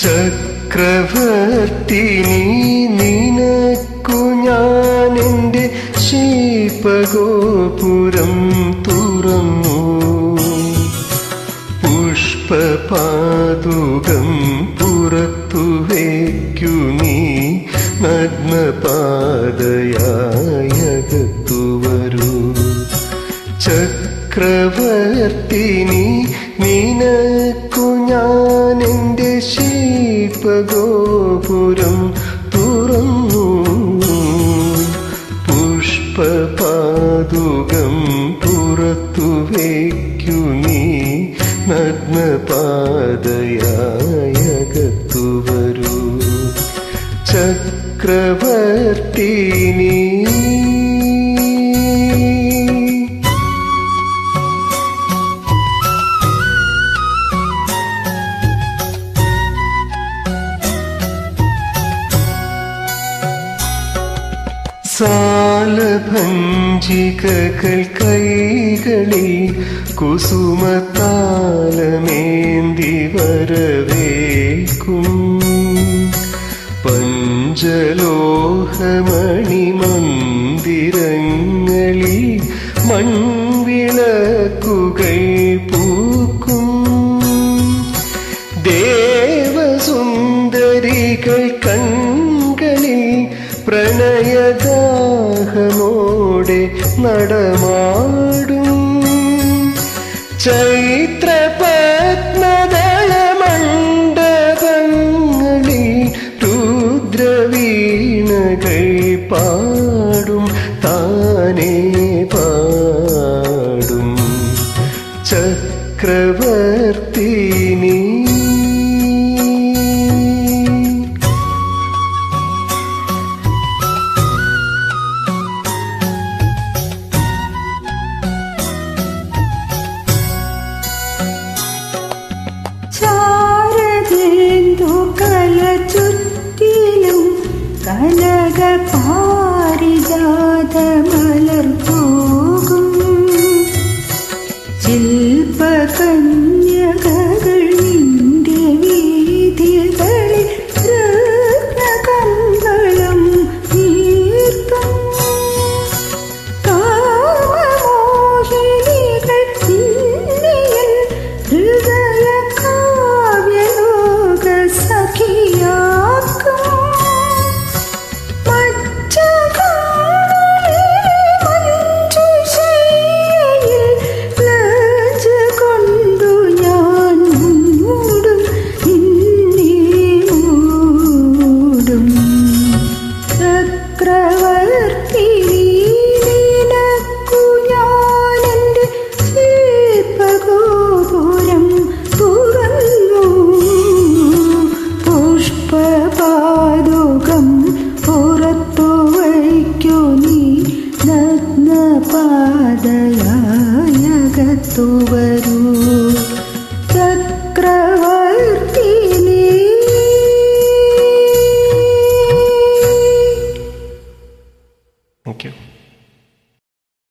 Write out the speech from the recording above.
ചക്രവർത്തിനി നിനക്കു ഞാനെന്റെ ശില്പഗോപുരം തുറന്നു. പുഷ്പപാദുകം പുറത്തു വയ്ക്കു നീ നഗ്നപാദയായകത്തു വരൂ. ചക്രവർത്തിനി നിനക്കു ഞാനെന്റെ ശില്പഗോപുരം തുറന്നു. പുഷ്പപാദുകം പുറത്തു വയ്ക്കു നീ നഗ്നപാദയായകത്തു വരൂ. ചക്രവർത്തിനി സാലഭഞ്ജികകൾ കൈകളിൽ കുസുമതാലമേന്തി വരവേൽക്കും. പഞ്ചലോഹമണിമന്ദിരങ്ങളിൽ മൺവിളക്കുകൾ പൂക്കും. ദേവസുന്ദരികൾ കൺകളിൽ പ്രണയദാഹമോടെ നടമാടും. ചൈത്രപത്മദളമണ്ഡപങ്ങളിൽ രുദ്രവീണകൾ പാടും, താനേ പാടും. ചക്രവർത്തിനി ചാരതേന്ദു കല ചുറ്റിലും കനക